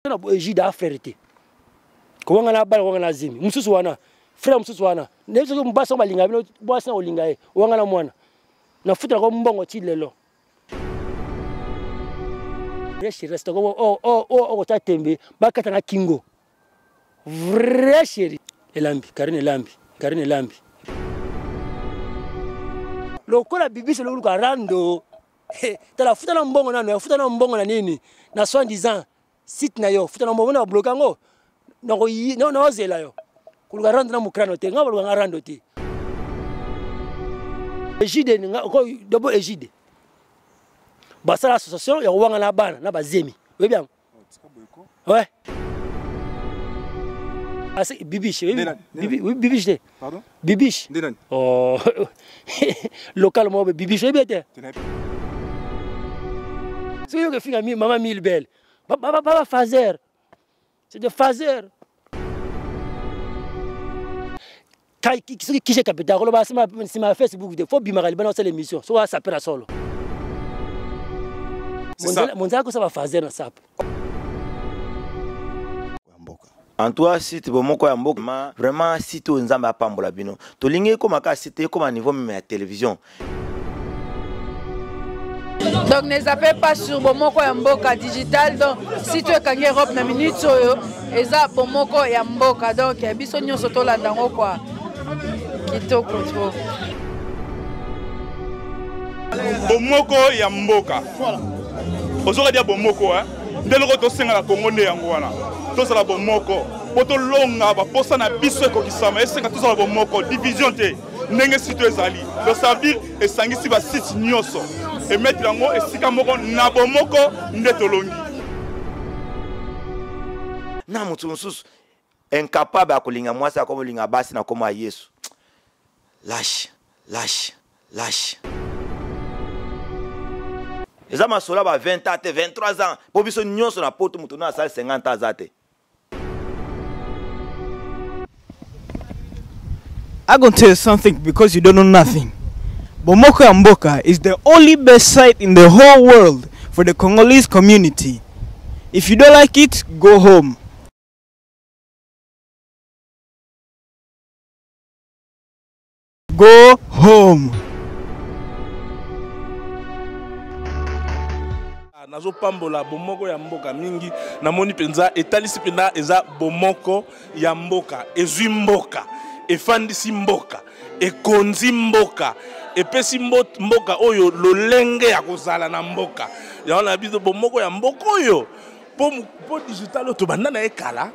na ejida frérité ko ngana bal ko ngana zimi mususu wana frère mususu wana nezo ko mbasa balinga bino bwasa olinga e wangana mwana na futa ko mbongo ti lelo reste ko ta tembe bakata na kingo vrai chéri elambi Karine Elambi lokola bibisi lo luka rando tala futa na mbongo na futa na mbongo na nini na 70 ans site na yo futa na mbongo na bloka ngo na ozela yo kuluka rando na mukrano te ngaba luka rando te ejide nga ko dobo ejide basa l'association ya wanga na bana na bazemi oui bien ouais Bibiche, oui, Bibiche. Pardon? Bibiche. Oh, localement, Bibiche, bien. C'est eux qui font maman mille belle. Papa Fazer. C'est de Fazer. Qui j'ai capital? C'est ma Facebook. Il faut bimarer le l'émission. Soit ça peut la solo. Mon zako ça va Fazer na sap. En toi, si tu veux vraiment, si tu es un pambola bino, tu lingue comme un niveau même à la télévision. Donc ne zappez pas sur Bomoko Yamboka digital. Donc si tu es en Europe, na minute et ça Bomoko Yamboka. Donc bisogno soto la dango quoi. Kitoko trop. Bomoko Yamboka. Aujourd'hui dire Bomoko hein. Dès le retour c'est la Congo né angwana. Tous la Bomoko. Poto longa ba posa na biso ko kisama. Est-ce que tous la Bomoko division te. Ndenge site ezali. Donc ça veut dire esangisi ba site nyoso. Et mettre yango esika moko na Bomoko ndetolongi. Na mutu mususu incapable à kolinga mwasa comme linga basi na comme Yesu. Lâche. Les hommes sont là 20 ans, 23 ans. Pour biso nyonso na poto mutu na sala 50 ans zate. I'm going to tell you something because you don't know nothing. Bomoko Yamboka is the only best site in the whole world for the Congolese community. If you don't like it, go home. Go home. Nazo pambola Bomoko Yamboka mingi namoni penza etalisi pena eza Bomoko Yamboka ezwi mboka efandisi mboka ekonzi mboka epesi mboka oyo lolenge ya kozala na mboka yaona biso Bomoko Yamboka oyo po digital to bandana ekala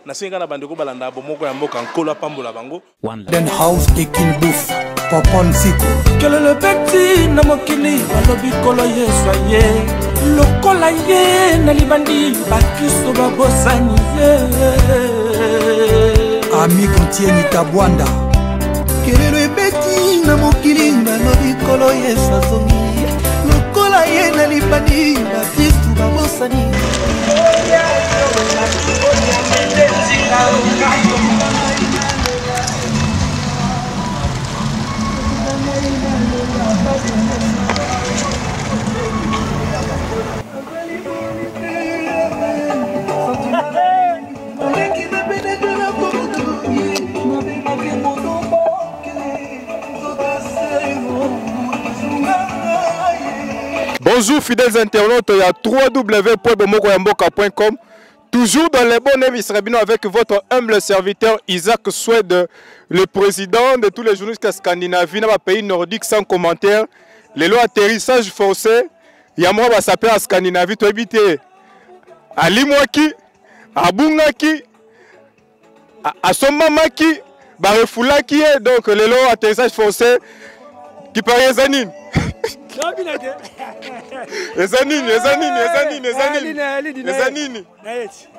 na senga na bandeko balanda Bomoko Yamboka nkolo pambola bango Den house taking booth popon siko kele le petit na mokili balobi kolo yeso ye lokola ye na libandi bakiso babosani ye ami kontieni tabwanda kele le petit na mokili balobi kolo yeso zongi lokola ye na libandi bakiso babosani Bonjour fidèles internautes, il y a www.bomokoyamboka.com. Toujours dans les bons émissions avec votre humble serviteur Isaac Swed, le président de tous les journalistes scandinaves dans les pays nordiques sans commentaire. Les lois atterrissage forcé, il y a moi qui s'appelle en Scandinavie, tu habites à Limwaki, à Bungaki, à Somamaki, à Refulaki, donc les lois atterrissage forcé qui paraît Zanine. Les anines.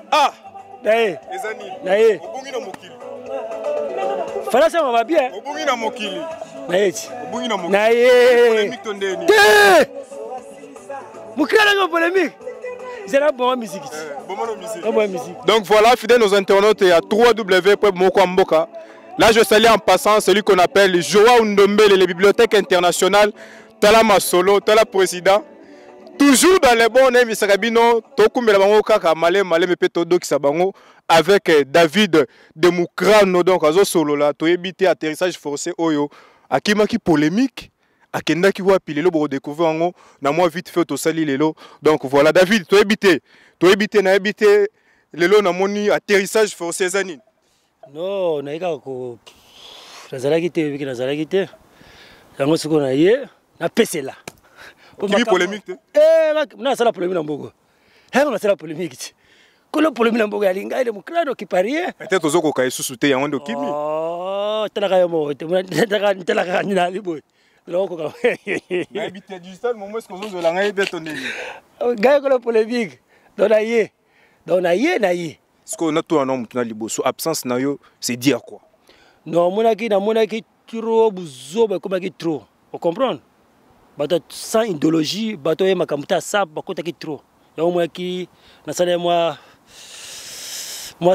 Ah, les anines. Fala ça va bien. Obungi na mokili. Naeti. Obungi na mokili. Nae. Tondeni. Mukala ngo polémique. C'est la bonne musique. Bonne musique. Donc voilà, fidèles nos internautes, il y a www.bomokoyamboka. Là, je salue en passant celui qu'on appelle Joao Ndombele, les bibliothèques internationales. Tala Masolo, Tala Président, Toujours dans les bons amis Sakabino, Tokumela bango kaka malé pe todo kisabango avec David de Moukrano donc azo solo là to éviter atterrissage forcé oyo akima ki polémique akenda ki wa pilelo bo découvrir ngo na moi vite fait to sali lelo donc voilà David to éviter na éviter lelo na moni atterrissage forcé zani non naika ko nazalaki te biki nazalaki te yango siko na ye na pesela qui polémique na sala polémique na mboko hango na sala polémique ko le polémique na mboko ya linga ile mukrado ki parie peut-être ozoko ka isusu te yango ndo kimi tala ka yo tala ka ni na libo loko ka na habité digital momo est-ce que ozo la ngai beto ndeni gayo ko le polémique dona ye na ye ce qu'on a tout un homme na liboso absence na yo c'est dire quoi non monaki trop buzoba comme qui trop vous comprenez bato sans idéologie bato ye makamuta sa bakota ki trop ya moi qui na sala moi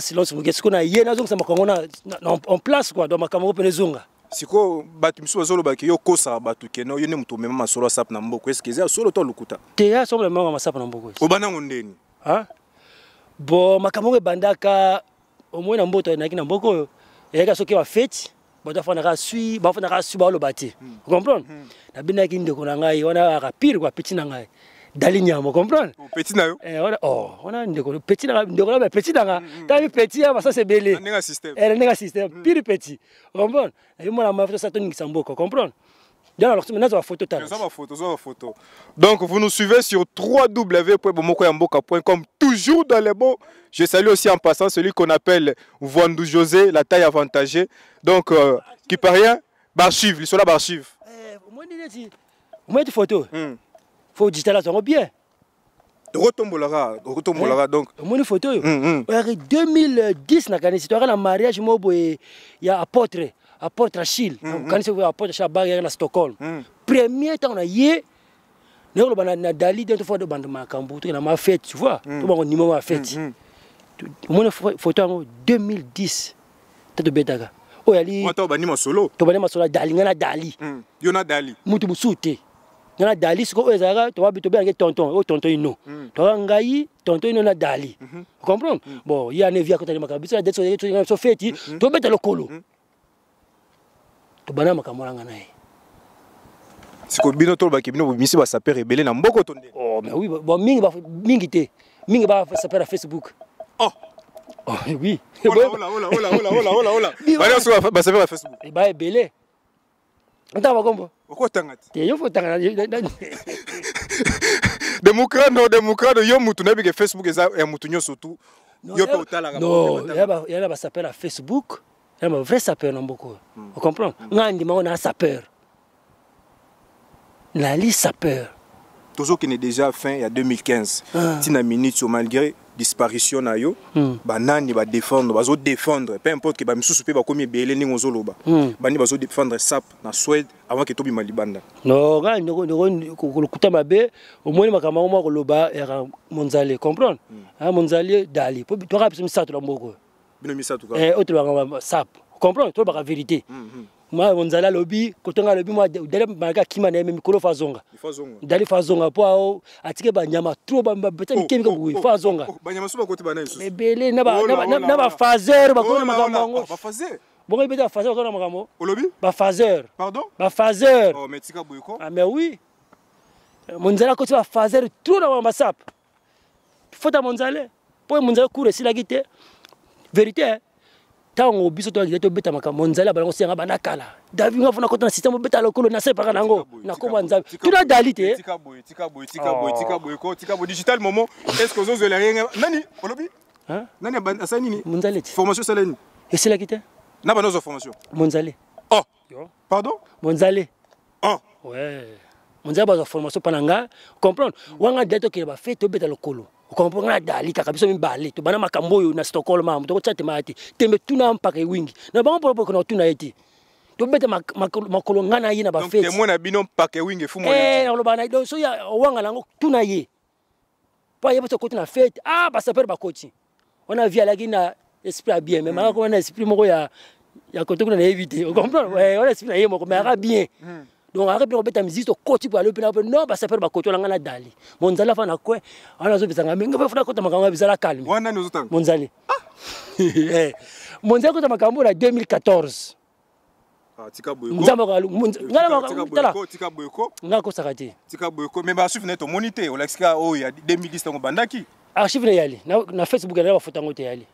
silence ce qu'on a yé na zonga makongo na en place quoi dans makamoko penezonga siko bato misu bazolo baki yo kosa bato keno yo ne muto mema masolo sap na mboko est-ce que ça solo to lukuta te ya somble mema masap na mboko obana ngondeni hein bon makamoko bandaka au moins na mboto na kina mboko ya ka soki wa fête bato afana sui ba lo bati vous comprenez na bina ki ndeko na ngai wana rapide quoi petit na ngai dali nyamo comprendre petit na yo wana ndeko petit na ndeko na petit na nga ta petit ya ça c'est belé nenga système pire petit comprendre et moi la ma photo ça toni kisamboko comprendre alors maintenant ça va photo ta ça va photo donc vous nous suivez sur www.bomokoyamboka.com toujours dans les beaux. Je salue aussi en passant celui qu'on appelle Vandou José, la taille avantagée. Donc, qui par rien, l'archive, l'histoire d'archive. Moi, je photo. Faut digital, ça va bien. Retombolara, donc. Moi, une photo. 2010, il y a un mariage, il y a apôtre Achille. Quand il y a apôtre Achille à Stockholm. Premier temps, il y a na Dali, deux fois de bande Makambu, tu as fête, tu vois. Tu as numéro à fête. Mon photo en 2010. Tu as de bêta. Oh, yali. Moi, tu as banni ma solo. Tu as banni ma solo Dali, ngana Dali. Yona Dali. Mutu musute. Ngana Dali, ce que ezara, tu vas bien tonton, oh tonton ino. Tu as ngai, tonton ino na Dali. Vous comprenez? Bon, il y a un évia côté de Makambu, ça d'être sur fête, tu as bêta le colo. Tu as banni Makamoranga nae. Si ko bino to ba kibino misi ba saper rebelle na mboko tonde. Oh mais oui bon mingi te. Mingi ba saper à Facebook. Oh oui. Ola. Bale so ba saper à Facebook. E ba ebele. Nta ba kombo. Oko tangati. Te yo fo tangana. Demokrado yo mutu na bi Facebook eza ya mutu nyoso tu. Yo pe otala ka. Non, ya ba saper à Facebook. Ya ba vrai saper na mboko. Vous comprenez? Ngandi ma na saper. La liste sapeur. Toujours qui est déjà fin il y a 2015. Tina minute malgré disparition na yo, banani va défendre, bazo défendre, peu importe que ba misusu pe ba komi belé ni ngozoloba. Bani bazo défendre sap na Suède avant que tobi malibanda. Non, ga ndoko kuta mabe, au moins makama mo ko loba era Monzale, comprendre? Ah Monzale Dali. Po to rapide misato la mboko. Bino misato ka. Autre ba sap. Comprendre? To ba vérité. Moi Monzala lobby kotonga lobby moi dale maka kima na mikolo fazonga dali fazonga po atike ba nyama trop ba beta mikemi ko fazonga ba nyama so ba koti ba na isu ebele na ba fazer ba kona makambo ba fazer bon beta fazer ko na makambo lobby ba fazer pardon ba fazer oh mais tika boyko ah mais oui Monzala ko ba fazer trop na masap fota Monzala po Monzala cour si la gite vérité tango biso to ngite to beta makambo Monzala ba ngosenga banakala David ngafuna kota na système beta lokolo na sepa kana ngo na ko banza tuna dalite tika boy ko digital momo est-ce que vous avez rien nani olobi hein nani asani ni Monzala formation saleni et c'est la kite na banozo formation Monzala oh pardon Monzala oh ouais Monzala ba formation pananga comprendre wanga deto ke ba fait to beta lokolo comprendre Dali kaka biso mimbale to bana makambo yo na Stockholm am to chat mati tembe tuna mpaka wingi na bango popo kono tuna eti to beta makolo ngana yina ba fete donc témoin na bino mpaka wingi fu mo on lo bana do so ya wanga lango tuna ye pa yebo to koti na fete ah ba saper ba koti on a via la gina esprit bien mais mako na esprit moko ya koto kuna na éviter vous comprenez ouais on esprit na ye moko mais ara bien donc arrête de mettre ta musique au côté pour aller non bah ça peut pas côté là ngana dali monzali fa na quoi ana zo bizanga minga fa funa kota makanga bizala calme wana nous autant monzali monzali kota makambo la 2014 tika boyko tika boyko ngako sakati tika boyko mais ba suivre neto monité o laxika o ya 2010 ngo bandaki archive na yali na Facebook na ba photo ngote yali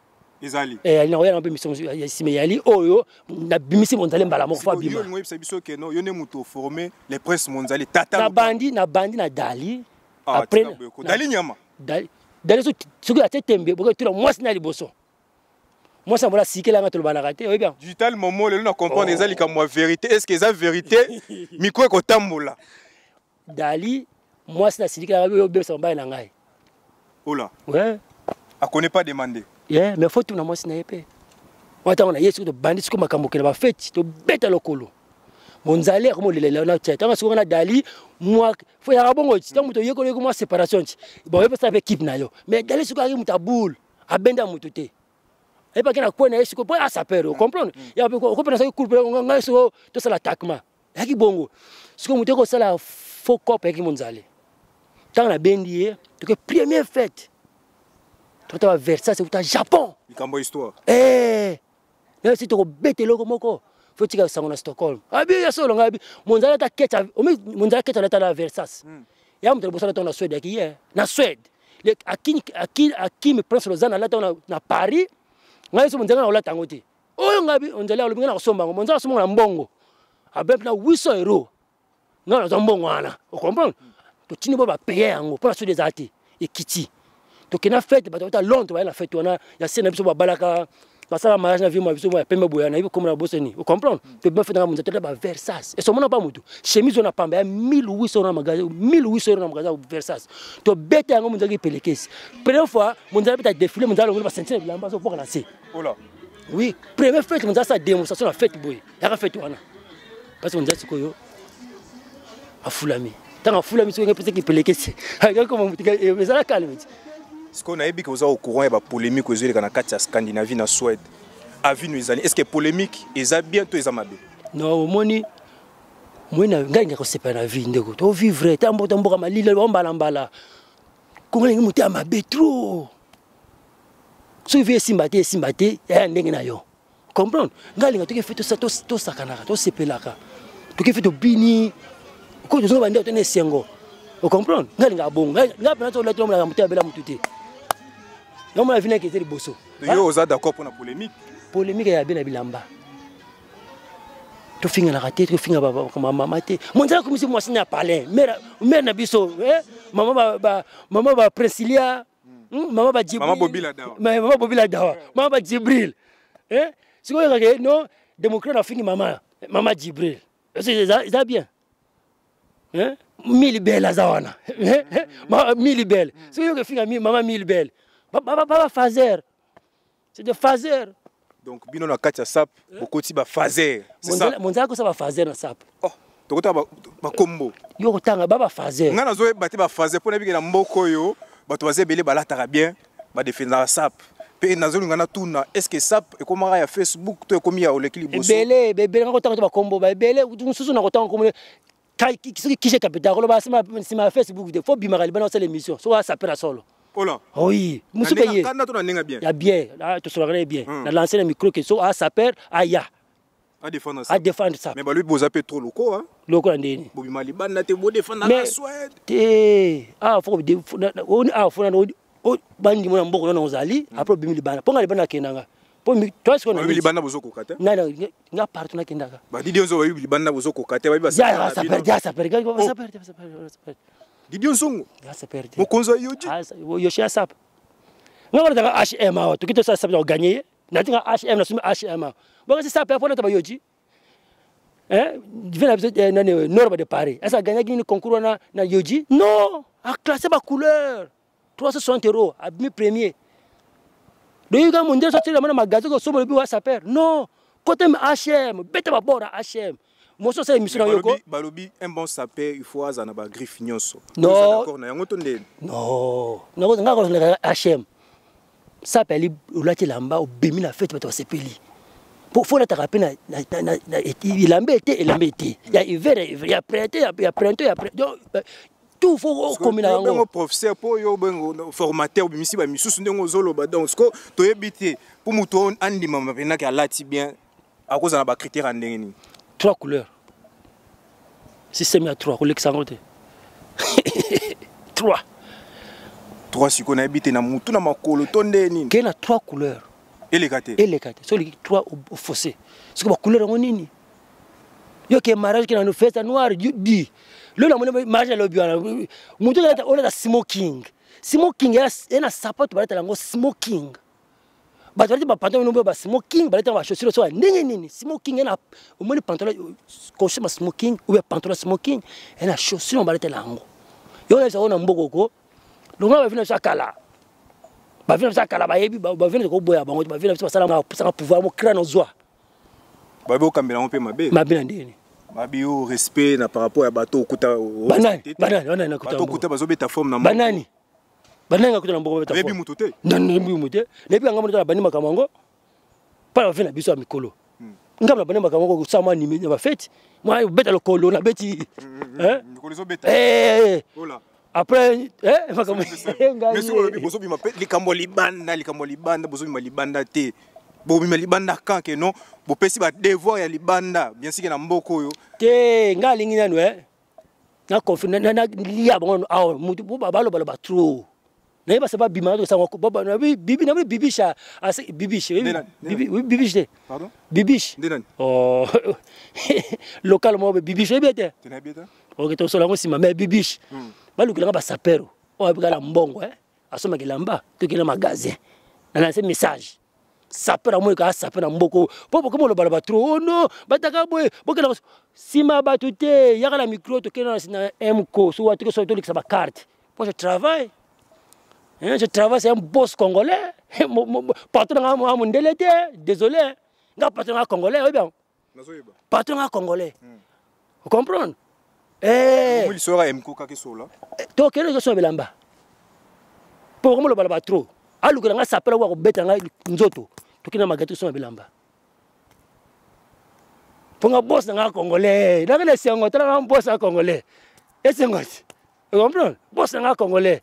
ezali ali na oya na mission ya sime yali oyo na bimisi monzali mbala moko fa bima yo ngoyi biso ke no yo ne muto former les princes monzali tata na bandi na dali après dali nyama dali so ko atetembe boko tula mwasi na liboso mwasi ambola sikela nga tolobana kate oyi bien digital momo le na comprendre ezali ka moi vérité est-ce que eza vérité miko ko tambola dali mwasi na sikela nga yo besa mbaya na ngai ola ouais a connaît pas demander yeah mais faut tout na mwasi na yepe wata ona yesu to bandi siko makambo kele ba feti to beta lokolo monzali ko mo lelela na tete nga siko na dali moi faut ya bongo ti muto yeko yeko moi séparation ti bon yepe sa équipe na yo mais dali siko aki mutabul abenda muto te et pas que na kwena yesu ko po asa pero comprendre ya ko pensa ko coupe nga siko to sala takma yaki bongo siko muto ko sala faux cop yaki monzali tant na bendi to que première fête tu vas Versailles, c'est au Japon. Il y a histoire. Eh, là si tu as bête le moko, faut que tu ailles à Stockholm. Ah bien, il y a ça, on a mondial ta quête, mondial quête à Versailles. Il y a un peu de temps na Suède qui est, na Suède. Les à qui me prend sur Lausanne là na Paris, ngai so mondial na la tangoti. Oh ngabi, on dirait le na somba, mondial so na mbongo. A ben na 800 €. Non, na mbongo wana. Vous comprenez? Tu tini ba payer ngo pour sur des artis et kiti. Donc il a fait à Londres, il a fait on a il y a scène biso ba balaka basala mariage na vie moi biso ba pembe boya na ibo comme na boseni vous comprendre tu bien fait dans mon tête ba Versailles et son nom pas mutu chemise on a pas 1800 na magasin 1800 na magasin Versailles to bête ngo munzaki pelekesi première fois munzaki beta défilé munzaki ngolo ba sentir bilamba so pour lancer ola oui première fête munzaki sa démonstration na fête boy ya fête wana parce que munzaki koyo afulami tant afulami so ngepese ki pelekesi ha comme mutika ezala calme. Ce qu'on a dit que vous avez au courant et la polémique aux yeux de la Scandinavie, na Suède. Avis nous allons. Est-ce que polémique est bientôt examiné? Non, moni. Moi na nganga ko sepa na vie ndeko. To vivre tambo tambo kama lile mbala mbala. Ko ngi muti ama betro. So vie simbate ya ndenge na yo. Comprendre? Ngali nga to ke feto sa to sakanaka, to sepelaka. To ke feto bini. Ko zo bande to ne sengo. Vous comprenez? Ngali nga bonga. Nga pena to lettre na muti abela mututé. Non, mais la vie est bosso. Vous êtes d'accord pour la polémique? Polémique, il y a bien la bilamba. Tu finis la raté, tu finis la maman. Mon Dieu, comme si moi, je n'ai pas parlé. Mère Nabiso, maman va Priscilla, maman va Djibril. Maman Bobila Dawa. Maman Bobila Dawa. Maman va Djibril. Si vous regardez, non, démocrate a fini maman Djibril. C'est bien. Mille belles à Zawana. Mille belles. Si vous regardez, maman mille belles. Baba Fazer. C'est de Fazer. Donc, bino na katia sap, beaucoup de Fazer. C'est ça. Mon Dieu, ça va Fazer na sap. Oh, tu as ba combo. Yo tanga baba Fazer. Ngana zo battre ba Fazer pour na biki na mboko yo, ba to baze belé balata bien, ba défendre la sap. Pe na zo ngana tuna, est-ce que sap e comment ya Facebook to e komi ya olekili boso. Belé ngako tanga ba combo ba belé, mususu na ko tanga comme qui j'ai capital, ko ba sima Facebook de faut bimarali bana c'est l'émission. So ça pera solo. Ola. Oui, monsieur payé. Quand tu as bien. Il y a bien, là tu seras bien. La lancer le micro que so ça perd aya. À défendre ça. À défendre ça. Mais bah lui vous appelez trop locaux hein. Locaux ndeni. Bobi Maliban na te bo défendre la Suède. Faut bandi mona mboko na ozali après Bobi Maliban. Ponga libana kenanga. Po toi ce qu'on a. Bobi Maliban na bozo kokata. Nga partout na kendaka. Ba Didion zo Bobi Maliban na bozo kokata ba ba ça perd. Didion Songo. Ça perd. Mon konzo yoji. Yoshi asap. Nga wala daga HM to kito sa sap na gagner. Na tinga HM na sumi HM. Bon c'est ça perd pour na yoji. Vient la nane norme de Paris. Est-ce que gagner une concours na yoji? Non, a classé ba couleur. 360 €, a mis premier. Donc il y a mon Dieu sorti la main magasin ko so mo bi wa ça perd. Non, côté HM, bête ba bora HM. Moi ça émission yoko. Balobi un bon sapeur, il faut azana ba griffe nyonso. Non. D'accord na yango tonde. Non. Ngako le HM. Ça peli ulati lamba obemi na fête bato sepeli. Pour faut la taper na il embêté, il embêté. Il y a hiver, il y a printemps, il y a printemps, il y a printemps. Tout faut combiner en professeur pour yo ben formateur bimisi ba misusu ndenge ozolo ba donc ko to yebité pour muto andi mama pena ka lati bien à cause na ba critères ndenge ni 3 couleurs. Système à 3 couleurs sangote. 3 siko na yebité na mutu na makolo to ndeni. Qu'il a 3 couleurs. Et les gâtés. So les 3 au fossé. C'est que ba couleur ngonini. Yo ke mariage qui na nous fait noir dit. Le mariage le bien. Mutu on a smoking. Smoking yana sapato baleta lango smoking. Ba baleta ba pantalon no ba smoking baleta ba chaussure so nini smoking yana au moins pantalon costume smoking ou bien pantalon smoking yana chaussure baleta lango. Yo na mboko ko. Donc on va venir sakala. Ba venir sakala ba yebi ba venir ko boya bango ba venir sala ma pouvoir mo créer nos joie. Ba bo kambela on peut mabe. Mabe ndini. Babi au respect na par rapport à bateau kuta banani kuta bateau kuta bazo beta forme na banani ngakuta na mboko beta forme bebi mutote nani bebi mutote lebi ngamo na bani makamango pa vina biso mikolo ngamo bani makamango sama ni ba fête moi beta le kolo na beti mikolo zo beta voilà après makamango mais sur le bozo bima pe likambo libanda bozo bima libanda te bo bima libanda quand que non bo pesi ba devoir ya libanda bien sûr na mboko yo te ngalingi nanu na confine na liya bango aw mutu ba balo ba trop na yeba saba bima to sango baba na bibi na bibisha ase bibish bibish te pardon bibish ndenani oh local mo bibish ebete tena beta ok to solango sima mais bibish balukilanga ba sapero o abikala mbongo asoma kilamba to kina magasin na se message sapera mo ka sapera mboko popo comme le balaba trop non bataka boy bokela sima batute yakala micro to kena na mko so watu so to liksa ba carte moi je travaille c'est un boss congolais patron nga mondele te désolé nga patron congolais oui bien patron congolais vous comprenez il sera mko ka kesola to kena so belamba pour comme le balaba trop alukela nga sapera wa ko beta nga nzoto tukina magato so bilamba ponga boss nga congolais na kele sengo tala nga boss nga congolais esengo tu comprends boss nga congolais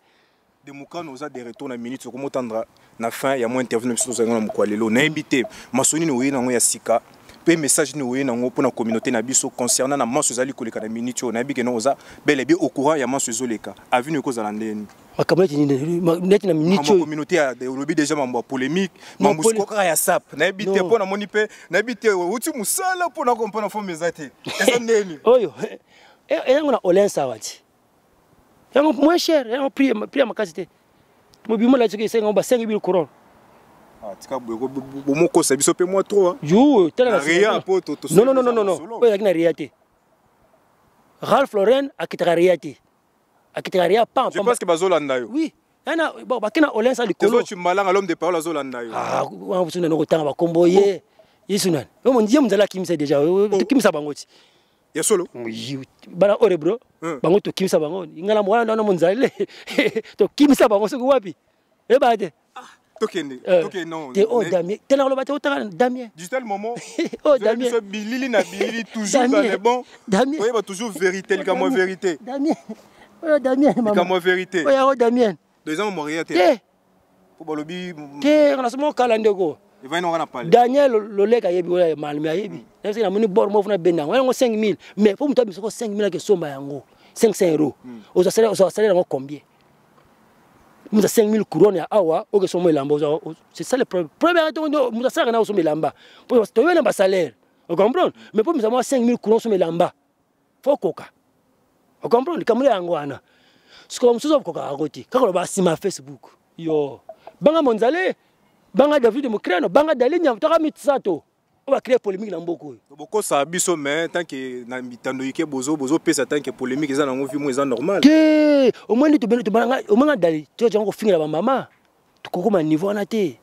de mukano za de retour na minute ko motandra na fin ya mo interview na biso za na mokwalelo na invité masoni ni oyi na ngo ya sika pe message ni oyi na ngo pour na communauté na biso concernant na manso zali koleka na minute na bike no za bel et bien au courant ya manso zoleka avenue ko za ndeni makamati ni net na minute la communauté a lobby déjà mambo polémique mambo skoka ya sap na bite pour na moni pe na bite uti musala pour na comprendre fo mezate esa ndeni oyo yango na olensa wati yango moins cher yango prix makasite mo bimo la tiki sengo ba 5000 couronnes tika bomoko sa biso pe moi trop yo tala rien po to non oyo yakina réalité Ralph Lauren akitaka réalité akitaka pas je pense que bazolanda yo oui yana bon bakina olensa likolo tu malanga l'homme de parole azolanda yo wa busuna no kotanga bakombo ye yesunan yo mo ndiye muzala kimisa déjà kimisa bangoti ya solo bana ore bro bango to kimisa bango ingala mwana na munzale to kimisa bango so wapi ebade tokende non te o Damien tena lo bate otaka Damien digital moment oh Damien so bilili na bilili toujours dans les bons Damien oui ba toujours vérité comme moi vérité Damien oh Damien maman comme moi vérité oh Damien deux ans mourir te pour balobi te on a seulement kalandego il va n'aura pas Daniel loleka yebi wala malmi yebi c'est na moni bor mo funa benang wala ngo 5000 mais pour mutabi soko 5000 ke somba yango 500 euros aux salaire ngo combien muta 5000 couronnes ya awa oke somo elamba c'est ça le problème première muta sala na somo elamba pour to yena ba salaire vous comprenez mais pour muta 5000 couronnes somo elamba faut koka vous comprenez kamule yango ana siko msuzo koka akoti kako ba sima Facebook yo banga monzale banga David Mukrano banga dalinya mutaka mitsato on va créer polémique na mboko boko sa biso mais tant que na mitando yike bozo pesa tant que polémique eza nango vi mo eza normal ke au moins to beno to banga au moins dali to jango fingira ba mama to kokoma niveau na te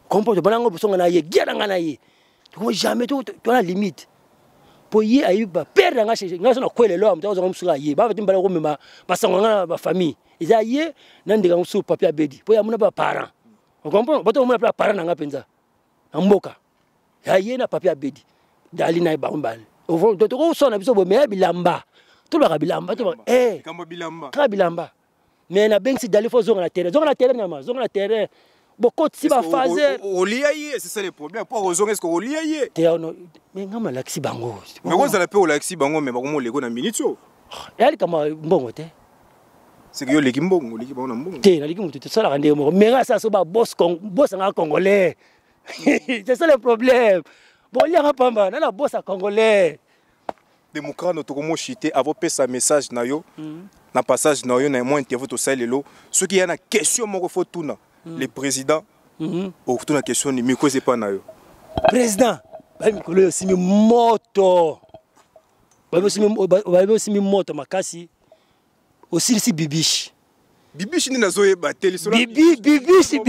comporte banango bosonga na ye gera ngana ye to jamais to na limite po ye ayuba perdre nga chez nga sona kwelelo am to zo msuka ye ba batimbala ko mema basango ngana ba famille eza ye na ndeka msu papier bedi po ya muna ba parent on comprend bato muna pa parent nga penza mboka aye na papier abedi dali na bambal au fond to ko sona biso bo me bilamba to ba bilamba to kamba bilamba ka bilamba mais na bengi dali fo zonga na terrain na ma zonga na terrain beaucoup si ba fazer c'est ça le problème pour raison est-ce que oliaye mais ngama laxi bango mais on ça la pe olaxi bango mais bakomo lego na minute yali kama mbongo te c'est que yo leki mbongo na mbongo te na leki mutu te sala kande mo mais ça so ba boss nga congolais c'est ça le problème bon liaka pamba na boss congolais démocrate to komo chité avo pesa message na yo na passage na yo na mo interview to salelo ce qui y a na question moko faut tuna le président au tuna question ni miko c'est pas na yo président ba mikolo yo simi moto ba simi moto makasi aussi si bibiche bibiche ni nazoye bateli solo bibiche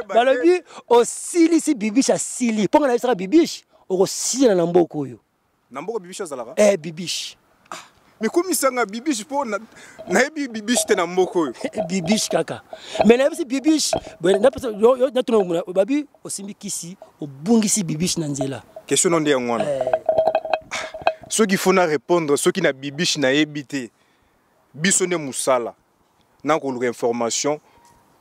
balobi aussi si bibiche asili ponga na saka bibiche okosila na mboko yo na mboko bibiche azalaka bibiche mais comme sanga bibiche po na bibiche te na mboko yo bibiche kaka mais na si bibiche na pesa yo na tuna babi osimbi kisi obungisi bibiche na nzela question non de ngwana ceux qui font répondre ceux qui na bibiche na ebité biso ne musala na ko information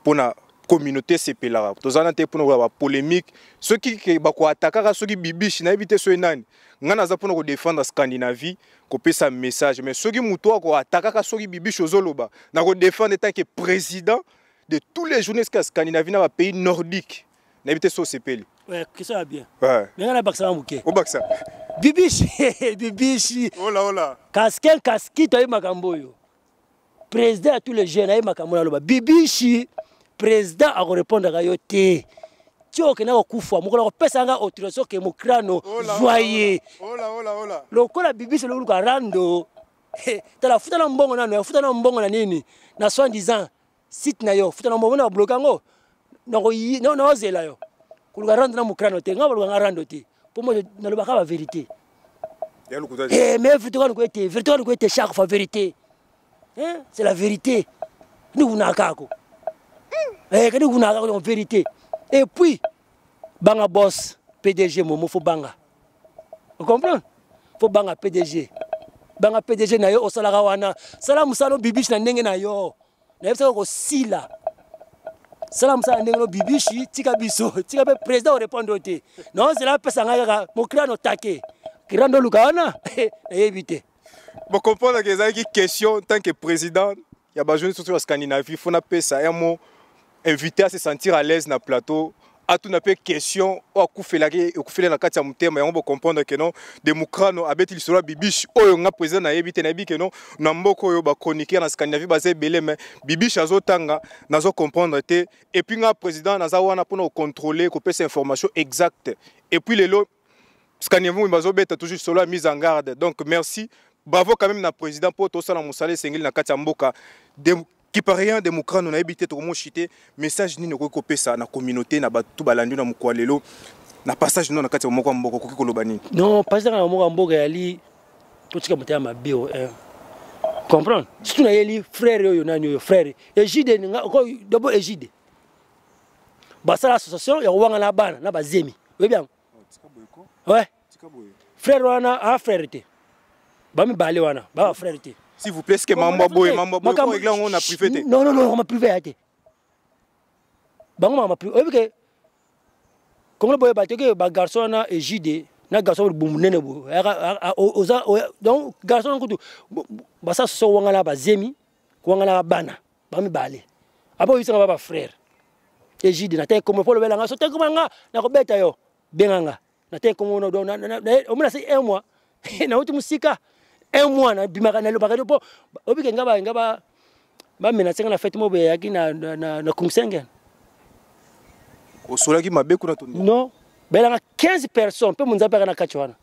pour na communauté sepelaka tozana te pour na polémique ceux qui ba ko attaquer ceux qui bibiche na ebité so nani ngana za pour ko défendre Scandinavie ko pesa message mais ceux qui muto ko attaquer ceux qui bibiche ozoloba na ko défendre tant que président de tous les journalistes de Scandinavie na pays nordique na ebité so sepeli ouais que ça va bien ouais mais ngana baksa muke o baksa bibiche bibiche hola casquette to makambo yo président à tous les jeunes ayi makambo na loba bibiche président a répondre à yo te tio ke na okufa mukolo ko pesa nga autorisation ke mokrano joyeux hola lokola bibiche lo luka rando tala futa na mbongo na nini na 70 site na yo futa na mbongo na blokango na ozela yo kuluka rando na mokrano te ngaba luka rando te pour moi na loba ka la vérité mais vérité ko ete chaque fois vérité c'est la vérité nous nakako que nous nakako en vérité et puis banga boss PDG momo faut banga vous comprenez faut banga PDG na yo osala wana sala musalo bibiche na ndenge na yo na yebisa ko sila sala musala ndenge no bibiche tika biso tika pe président répondre te non c'est la pesa nga mo krano take kirando lukana na yebite bon comprendre que ça qui question tant que président il y a besoin surtout en Scandinavie faut na pesa un mot invité à se sentir à l'aise na plateau à tout na pe question o akufela na kati ya mutema yango bo comprendre que non démocrate abeti lisolo bibiche oyo nga président na yebite na bi que non na mboko oyo ba chroniqueur na Scandinavie basé belé mais bibiche azotanga nazo comprendre te et puis nga président naza wana pour contrôler ko pesa information exacte et puis lelo Scandinavie bazo beta toujours solo mise en garde donc merci bravo quand même na président pour tout ça na musale sengeli na kati ya mboka qui par rien démocrate on a habité tout mon chité message ni ko pesa na communauté na batu balandi na mukwalelo na passage non na kati ya moko mboko ko koloba nini non passage na moko mboka yali totika mutaya mabio comprendre surtout na yeli frère yo nani yo frère Ejide nga ko dobo Ejide basala association ya wanga na bana na bazemi oui bien ouais frère wana a frère te bami balé wana ba frère te s'il vous plaît est-ce que mambo boy ko régler on a privé te non on a privé te bango ma privé ok comme le boy ba te que ba garçon na Ejide na garçon bu munene bu oza donc garçon ko ba sa so wanga na bazemi ko wanga na bana bami balé abo yisanga ba frère Ejide na te comme pour le belanga so te comme nga na ko beta yo benganga na te comme on do na o mona c'est un mois na uti musika un mois na bimaka na lobaka po obike ngaba ba menacer na fête mobe yaki na kumsengen o sola ki mabe kuna to non belanga 15 personnes pe munza peka na kachwana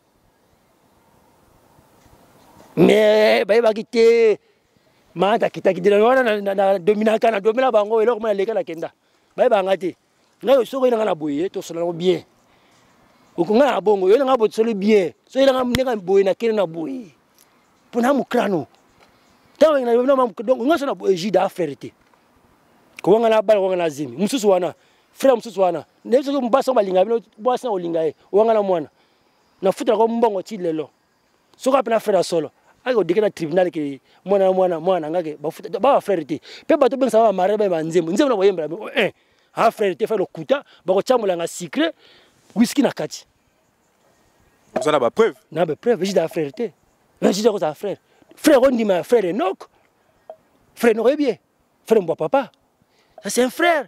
mais ba kite mata kitaki dina na domina bango eloko mona leka la kenda ba ngati na soko ina na boye to sola bien okunga bongo yo nga botsolo bien so ina nga boye na kena na boye pona mukrano tawe na donc nga sona Ejide a frère te ko nga na bala ko nga na zimi mususu wana frère mosusu wana ne soki mbasa balinga bino bwasa olinga ye wanga na mwana na futa ko mbongo ti lelo soka pena frère solo ako dike na tribunal ke mwana ngake bafuta ba frère te pe bato benga ba mare ba nzembo na boyembra ha frère te fa le kuta ba ko chamula nga secret whisky na kati vous avez ba preuve na ba preuve j'ai da frère te na j'ai ko sa frère on dit ma frère Enoch frère no bien frère mbo papa ça c'est un frère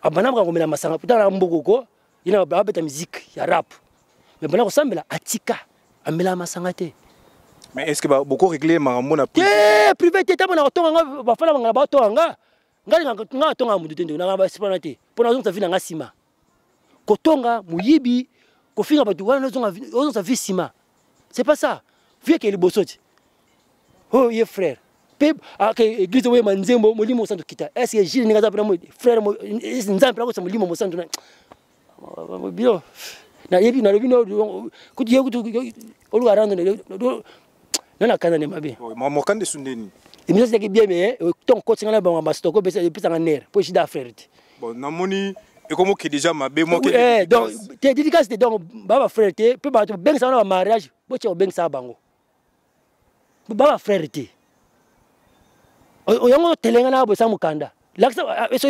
abana ngomela masanga puta mboko ko ina ba beta musique ya rap mais bana ko sambela atika amela masanga te mais est-ce que beaucoup régler marambo na privé te tabona otonga ba fala ngala ba otonga ngali nga tonga mudu tendo na ba sipana te pona zonga vina nga sima kotonga muyibi kofinga batu wana zonga vi sima c'est pas ça vieux que le bosoti oh ye frère pe ake église we manzembo molimo santo kita est-ce que Gilles ninga zapena mo frère mo nzampe ko sa molimo mo santo na bio na yebi na lobino kuti ye kuti olu arando na kana ne mabe maman kande sundeni émission c'est que bien mais ton coach ngana ba mastoko pesa pesa ngana pour chida frère bon na moni et comment que déjà mabe mo que donc te dédicace donc baba frère te pe ba ben ça na mariage bo che ben ça bango baba frère te o yango telenga na bo sa mukanda laksa so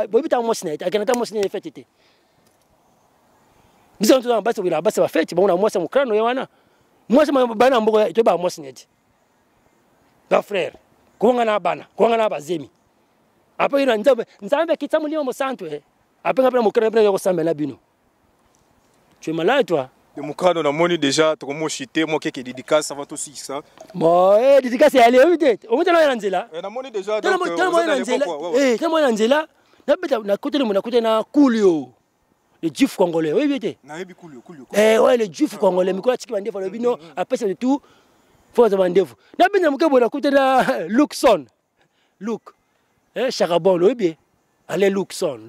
bo bita mo sinet akena ta mo sinet fetete biso ntona basi wila basi ba fete ba na mo sa mukrano yana mo sa bana mboko to ba mo sinet ba frère konga na bana konga na bazemi apa ina nzambe kitsa mulimo mo santo après après mo krano ko sambela bino tu es malade toi de Moukano na moni déjà to mo chité mo keke dédicace ça va aussi ça bon dédicace aller peut-être on mettra na nzela na moni déjà donc tellement na nzela na beta na côté na Kulio le juif congolais oui bien na yebi Kulio ouais le juif congolais mikola tiki bande fa bino après c'est tout faut se bande na beta mokebo na côté na Luxon Charabon oui bien allez Luxon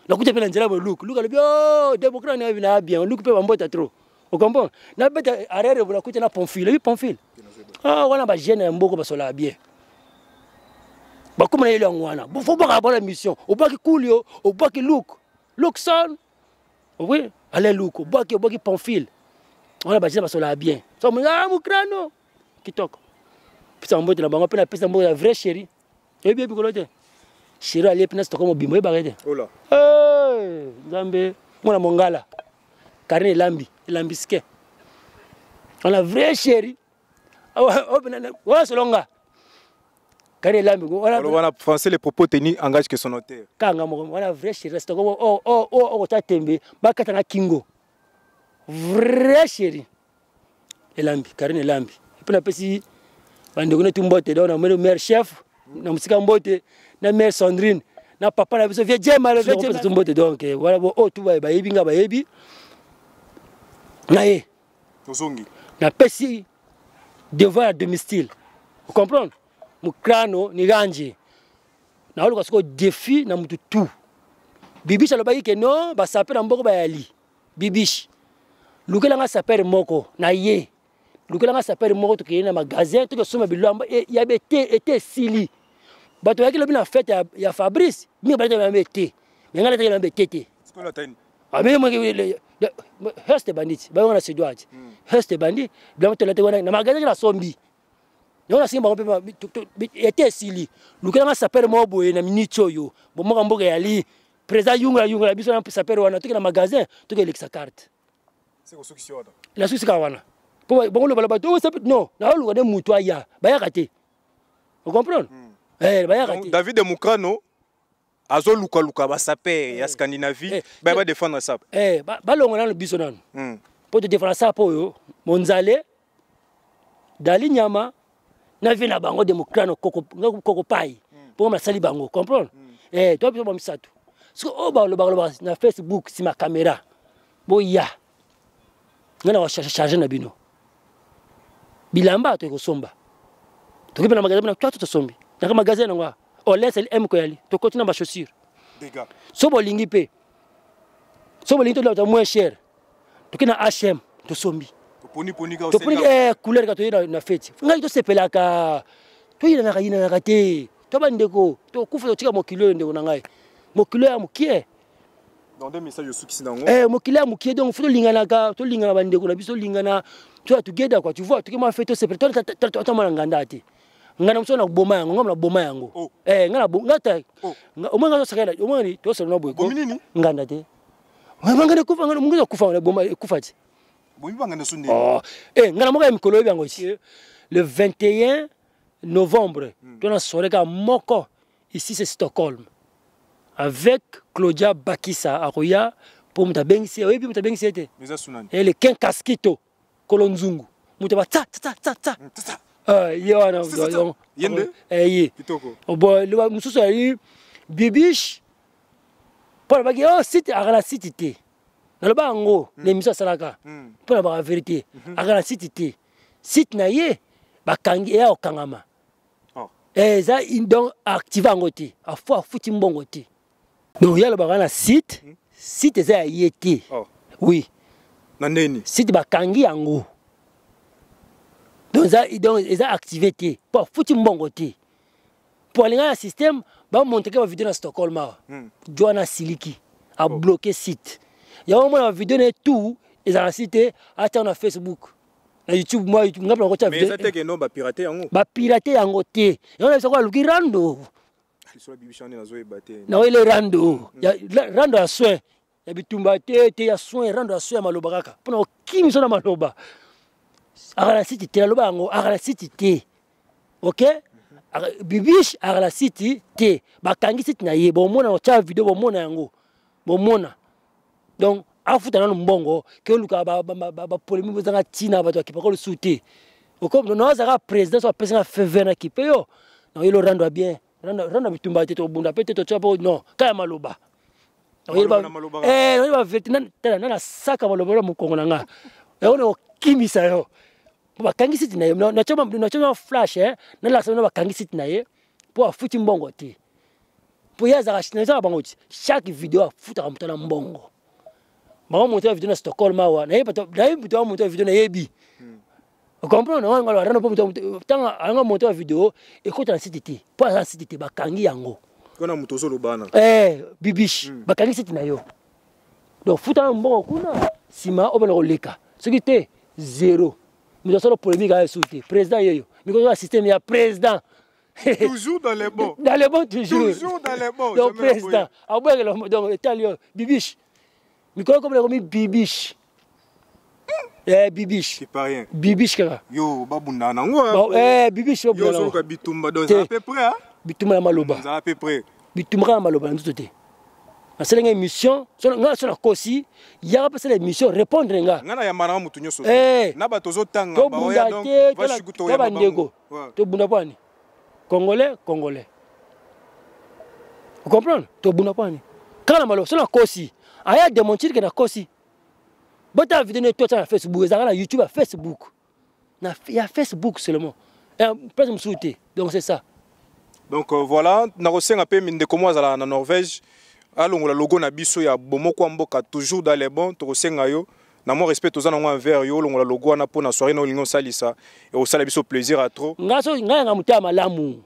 na kuta pena nzela bo look ale bio démocrate na vina bien look pe bambota trop o comprends na beta arere bo na kuta na Pamphile wana ba jeune mboko ba sola bien ba kuma ile ngwana bo fo ba la mission o ba ki Kulio o ba ki Luxon oui allez o ba ki Pamphile wana ba jeune ba sola bien so mukrano kitoko pisa mbote na bango pena pisa mbote la vrai chérie et bien bikolote chérie ali pena sto comme bimbo e bagete ola Zambe, mon mongala, Karine Lambiske. On a vrai chéri. Voilà ce longa. Karine Lambi. On a français les propos tenus engagent que son auteur. Kanga on a vrai chéri. Reste comme oh tatembe. Bakatanga kingo. Vrai chéri. Lambi, Karine Lambi. Et puis on a pesi. Bandegone tumbote. On a le maire chef. Na musika mbote. Na maire Sandrine. Na papa na biso vie mal vie tumbote donc voilà oh tout ba yebi nga ba yebi na ye tozongi na pesi devoir à domicile vous comprenez mukrano ni ganje na oluka siko défi na mutu tout bibish alobaki ke non ba saper na mboko ba yali bibish lukela nga saper moko na ye lukela nga saper moko to ke na magasin to ke soma bilamba ya bete sili bato yaki lobi na fête ya Fabrice mi ba ta mbete ngala ta mbete ce qu'on attend mais moi Heste bandit ba wana se doit Heste bandit blanc to la te wana na magasin la sombi na simba on peut était sili lukela nga saper mo boye na minute yo bo mo mboka yali président yunga biso na saper wana to ke na magasin to ke lexa carte c'est ko sukisi wana la sukisi ka wana po bon le bala to non na luka de mutu aya ba ya kate vous comprenez donc, David de Moukano azo luka ba saper ya Scandinavie ba défendre ça ba longo na le biso nan pour te défendre ça po yo monzale dali nyama na vina bango de Moukano koko pai pour ma sali bango comprendre toi biso ba misato parce que ba na Facebook si ma caméra boya ngana wa charger na bino bilamba to ko somba to kipena magasin na to sombi dans magasin ngwa on laisse M ko yali to continue ba chaussure dégâts so bolingi pe so bolingi to la moins cher to kina HM to sombi to poni ka to poni couleur ka to ina na fête ngai to sepelaka to ina na te to bandeko to kufa to tika mo kilo ndeko na ngai mokilo ya mokie dans des messages de soukisi nango mokilo ya mokie donc faut linganaka to lingana bandeko na biso lingana tu as together quoi tu vois to kema fait to c'est toi to mwana nganda te ngana mso na boma yango ngam na boma yango ngana ngata o mwana so sakela o mwana to so na boy ko nganda te ngana kufa ngana mungu kufa na boma kufa ti boyi bangana sunde ngana moka mikolo yango ci le 21 novembre to na soreka moko ici c'est Stockholm avec Claudia Bakissa akoya pour mutabengisi oyebi mutabengisi ete et le ken kaskito kolonzungu mutaba ta yana yende kitoko bo le mususu ali bibish pour bagi site agala site te na ba ngo l'émission salaka pour la vérité agala site na ye bakangi ya okangama ça donc active ngoti afo afuti mbongo te donc yalo bagana site za yete oui na neni site bakangi yango donc ça activité pour futi mbongo te pour aller dans le système ba monter que vidéo na Stockholm Joanna Siliki a bloqué site il y a au moins la vidéo et tout ils ont cité attends na Facebook na YouTube moi YouTube ngapla ko mais ça te que non ba pirater yango te on a quoi luki rando sur bibichane na zoe baté na ile rando ya rando ya soin ya bitumba te ya soin rando ya soin malobaka pour kimi so na maloba agala site te loba yango agala site te OK bibish agala site te bakangi site na ye bomona ocha video bomona yango bomona donc afuta na mbongo ke luka ba polémique zanga tina bato ki pakolo souté comme non ça président so pesa faveur na kipe yo na ile rando bien rando bitumba te to bunda pete to chapo non kaya maloba il va vetina na saka maloba mo kongo nga on kimi sa yo bakangi site na ye na choma flash na la sona bakangi site na ye pour afuti mbongo te pour ya za na bango chaque vidéo afuta mutana mbongo ba monter vidéo na Stockholm wa na ye bato monter vidéo na yebi vous comprenez on va rano pour tant anga monter vidéo écoute na site te pour na site te bakangi yango kona mutozo lobana bibish bakangi site na yo donc futa mbongo kuna sima obala koleka ce qui était zéro. Nous avons polémique avec le président. Nous avons un système, il y a président. Toujours dans les bons. Dans les bons, toujours. Toujours dans les bons. Donc, président. Donc, Italien, Bibiche. Nous avons mis Bibiche. Bibiche. C'est pas rien. Bibiche, kaka. Yo, babunda nango. Bibiche, babunda nango. Yo, bitumba, donc à peu près. Bitumba, maloba. À peu près. Bitumba, maloba, dans tout côté. C'est une émission, sur la COSI, il y a pas cette émission répondre nga. Ngana ya mara mutu nyoso. Na ba tozo tanga ba oya donc va shikuto ya bandeko. To bunda pani. Congolais. Vous comprenez? To bunda pani. Kana malo sur la COSI. Aya démentir que na COSI. Bota vidéo to sur Facebook, ça na YouTube, Facebook. Na il y a Facebook seulement. Et pas me souhaiter. Donc c'est ça. Donc voilà, na rosenga pe minde komo azala na Norvège. Alors le logo na biso ya bomoko mboka toujours dans les bons to senga yo na mo respect aux anango envers yo le logo na pona soirée no lingo salisa et au sala biso plaisir à trop ngaso nganga muta malamu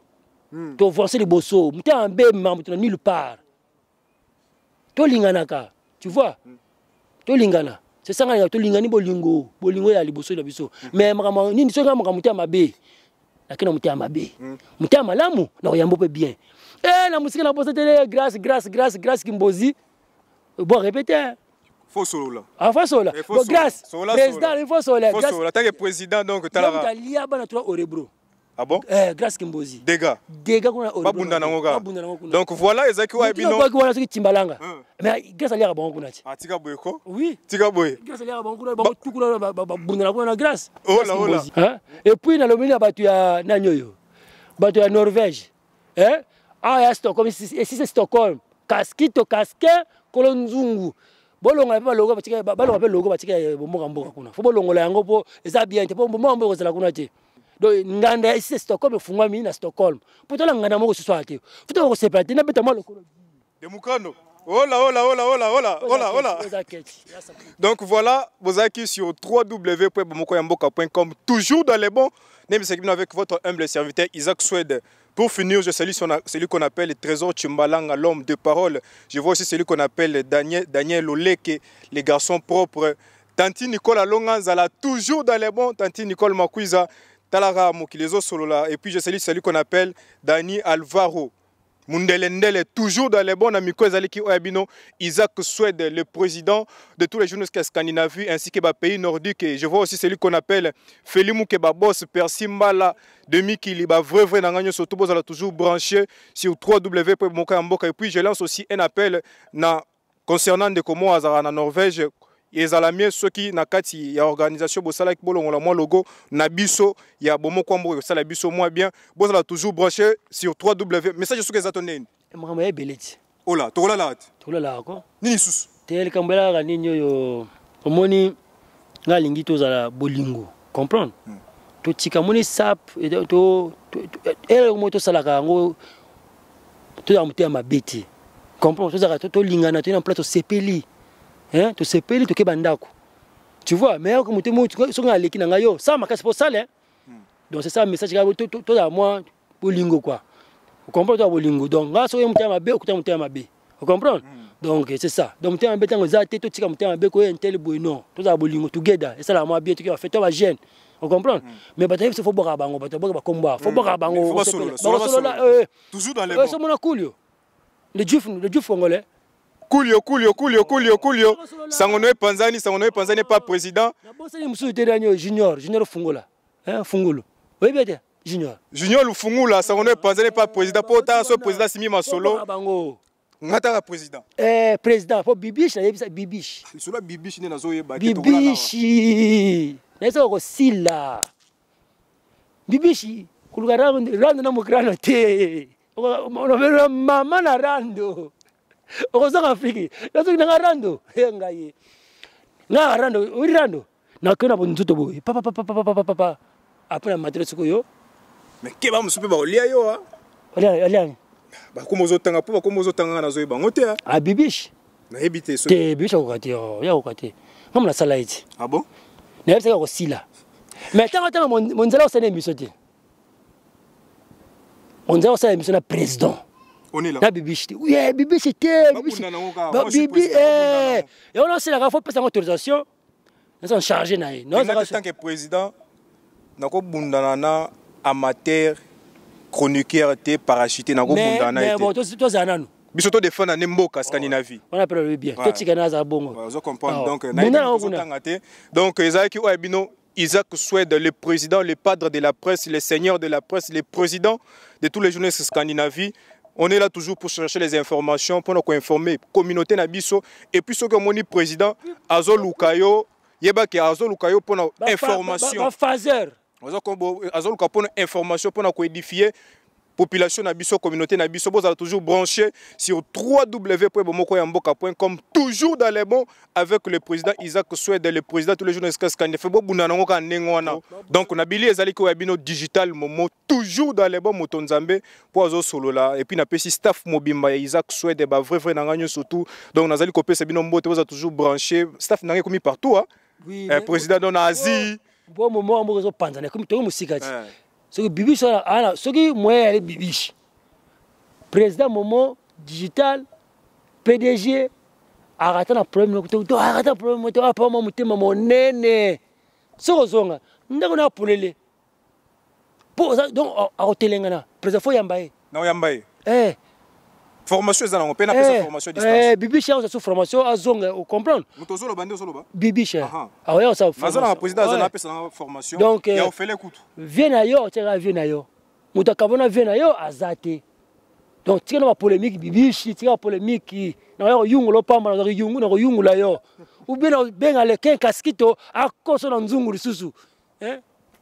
to forcer les bosso muta ambe mamuta nulle part to linganaka tu vois to lingana c'est ça ngana to lingani bolingo ya liboso la biso mais makama nini so ngama muta mabe lakini muta mabe muta malamu na yambo pe bien. La musique na poste télé grâce Kimbozi. Bon répéter. Faut solo là. Ah faut solo. Bon grâce. Président il faut solo. Faut solo. Tant que président donc tu là. Il y a bana trois orebro. Ah bon? Grâce Kimbozi. Dégâts qu'on a orebro. Babunda nangoga. Donc voilà ezaki wa bino. Ba ko soki timbalanga. Mais grâce à l'ira bon kuna ti. Ah tika boy ko? Oui. Tika boy. Grâce à l'ira bon kuna ba tukula ba bunda na grâce. Oh là. Et puis na lomini ba tu ya nanyoyo. Ba tu ya Norvège. Ah, Stockholm, ici c'est Stockholm. Casquito, casque, kolonzungu. Bolonga pa logo batika balonga pe logo batika bomoka mboka kuna. Fo bolongola yango po eza bien te po bomoka mboka zala kuna te. Donc nganda ici c'est Stockholm fungwa mi na Stockholm. Potala nganda moko ce soir te. Futa ko séparer na beta malo ko. De mukano. Oh là. Donc voilà, vous êtes sur www.bomokoyamboka.com toujours dans les bons. Avec votre humble serviteur Isaac Swed Pour finir, je salue celui qu'on appelle Trésor Chimbalanga, l'homme de parole. Je vois aussi celui qu'on appelle Daniel Oleke, les garçons propres. Tanti Nicole Alonga Zala, toujours dans les bons. Tanti Nicole Makouiza, Talara Mokilezo Solola. Et puis je salue celui qu'on appelle Dani Alvaro. Mundelendele, toujours dans les bons. Namiko Zaliki Oabino, Isaac Swed, le président de tous les journalistes scandinaves, ainsi que les pays nordiques. Et je vois aussi celui qu'on appelle Félimou Kebabos, Percy Mbala, Demi Kiliba, vrai Nanganyo, surtout, vous allez toujours branché sur www.mokoyamboka. Et puis je lance aussi un appel concernant des Comores en Norvège. Et Zalamien, ceux qui nakati, il y a organisation, Bossala qui bolon la logo, Nabiso, il y a Bomo Kwambo, ça la biso moins bien. Bossala toujours branché sur 3W. Message sur les attendés. Mama beleti. Oh là, tu là. Tu là quoi? Nini sous. Tel kambela ga ninyo yo. Omoni ngalingi to za bolingo. Comprendre? To tika moni sap to ele moto salaka ngo to ya muté ma beti. Comprendre? To za to lingana to na plateau sepeli. Hein, tu sais pas, tu es bandako. Tu vois, mais comme tu es ça m'a cassé pour ça, donc c'est ça le message que tu as moi bolingo quoi. Vous comprenez toi bolingo. Donc là so yemutema mabe, okuta mabe. Vous comprenez? Donc c'est ça. Donc mutema mabe tango za te to tika mutema mabe ko intel boino. Tu as bolingo together. Et ça la moi bien tu as fait toi jeune. Vous comprenez? Mais batay il faut boire bango, batay boire combat. Faut boire bango. Toujours dans les bons. C'est mon cool yo. Le juif congolais. Coolio. Sangonoe Panzani n'est pas président. Junior Fungola. Hein, Fungulo. Oui, bien, Junior. Junior Fungula, Sangonoe Panzani n'est pas président. Pour autant, ce président Simi Masolo. Ngata président. Président, pour Bibiche, Bibiche. Sur la Bibiche, n'est pas Zoyeba. Bibiche. N'est-ce pas aussi là? Bibiche, Koulougarand, Rando Namokranote. On a maman à Rando. Okoza Afrique. Yazo nga rando. Ngai. Nga rando, uri rando. Na kona bonzuto bo. Papa. Après matrice ko yo. Mais keba musupe ba olia yo ah. Olia. Ba komozo tanga po ba komozo tanga na zoyeba ngote ah. Ah bibiche. Na ebité so. Te bibiche ko kati yo. Ya ko kati. Ngam na sala iti. Ah bon? Na yebisa ko sila. Mais tanga monzela o sene misote. Monzela o sene misona président. On est là. La Bibiche. Oui, Bibiche c'était. Bibi, et on a aussi la fois pour autorisation. Nous sommes chargés. Non, en tant que président, nous avons bundana amateur, chroniqueur, parachuté, nous avons bundana. Mais bon, toi, c'est un Bisoto défendre en Mboka, Scandinavie. On appelle le bien. Toi, tu connais ça bon. Vous comprenez. Donc, Isaac Swed, le président, le padre de la presse, le seigneur de la presse, le président de tous les journalistes Scandinavie. On est là toujours pour chercher les informations, pour nous informer, communauté Nabiso. Et puis, ce que mon président, Azol Lukayo, Yebake Azol Lukayo pour nos informations. Azol Lukayo pour nos informations, pour nous édifier. Population Nabiso, communauté Nabiso, vous allez toujours brancher sur www.mokoyamboka.com, toujours dans les bons, avec le président Isaac Swed, le président de tous les journalistes scandinaves. Donc, on a bilé les aliko wabino digital momo, toujours dans les bons motonzambe pour azo solo là. Et puis, on a petit staff mobimba Isaac Swed, vrai nanganyo surtout. Donc, on a aliko pesa bino mbote, vous allez toujours branché. Staff nanganyo commis partout, hein. Président dans l'Asie. Bon moment, on va panzana, comme tout le monde. Ce que Bibiche, ce qui est Bibiche, président Momo, digital, PDG, arrêtez un problème, arrêtez un problème, pas mon nene. Ce que nous avons pour les. Donc, à Otelengana, président Foyambaye. Non, Yambaye. Formation ça on peut appeler formation distance. Bibi cher ça formation à zone vous comprendre. Nous solo bande solo ba. Bibi cher. Ah ouais ça formation. Mazana président ça appelle ça formation. Donc il a fait les coups. Viens ailleurs, tu vas venir ailleurs. Muta kabona vient ailleurs azate. Donc tu as une polémique bibi chi, tu as polémique qui na yo yungu lo pamba na yungu na yungu la yo. Ou bien ben ale ken kaskito a koso na nzungu lisusu. Hein?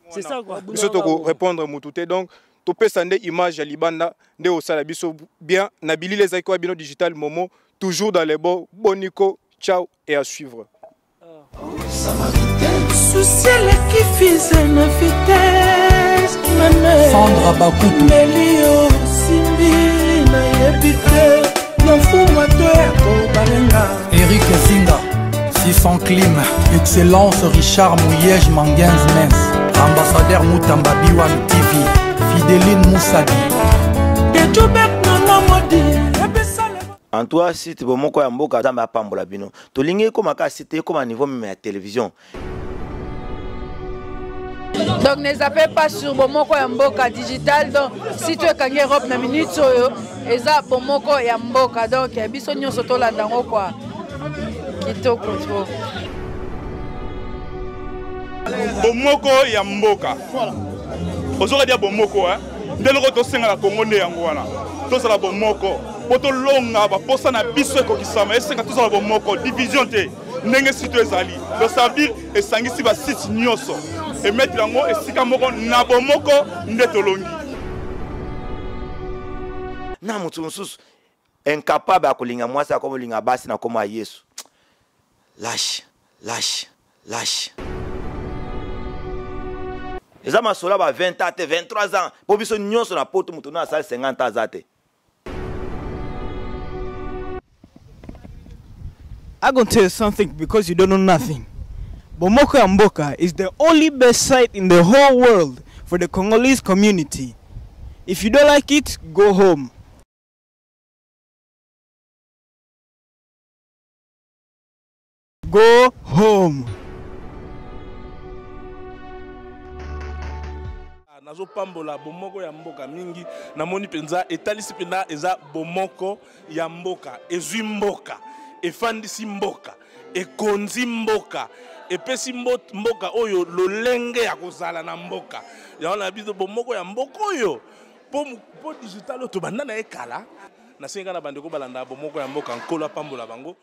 C'est ça quoi. Monsieur Toko répondre mututé donc to pesa nde image ya libanda nde osala biso bien nabili les aiko bino digital momo toujours dans les bons boniko ciao et à suivre. Souciel qui faisait une vitesse Sandra Bakutu Melio Simbi na yebite Nafumwa to barenga Eric Zinga 600 Clim Excellence Richard Mouyej Mangenz Mens Ambassadeur Moutamba Biwan TV Fideline Moussadi En toi, si tu veux mon quoi mboka dans ma pambola bino. To lingue comme à cité comme à niveau même à télévision. Donc ne zappez pas sur Bomoko ya Mboka digital. Donc si tu es kangi Europe na minute oyo, eza Bomoko ya Mboka. Donc biso nyonso to la ndango kwa kitoko trop. Bomoko ya Mboka. Aujourd'hui dia Bomoko hein. Dès le retour singa la Congo ne yango wana. To sala Bomoko. Poto longa ba posa na biso ko kisama. Esenga to sala Bomoko division te. Ndenge sito ezali. Donc ça veut dire esangisi ba site nyoso. Et mettre yango esika moko na Bomoko ndetolongi. Na mutu mususu incapable à kolinga mwasa comme linga basi na comme Yesu. Lâche. Les hommes sont là 20 ans, 23 ans. Pour biso nyonso na poto mutu na 50 ans zate. I'm going to tell you something because you don't know nothing. Bomoko ya Mboka is the only best site in the whole world for the Congolese community. If you don't like it, go home. Go home. Nazo pambola Bomoko ya Mboka mingi namoni penza etalisi pena eza Bomoko ya Mboka ezwi mboka efandisi mboka ekonzi mboka epesi mboka oyo lolenge ya kozala na mboka yaona biso Bomoko ya Mboka oyo po digital to banda na ekala na senga na bandeko balanda Bomoko ya Mboka nkolo pambola bango.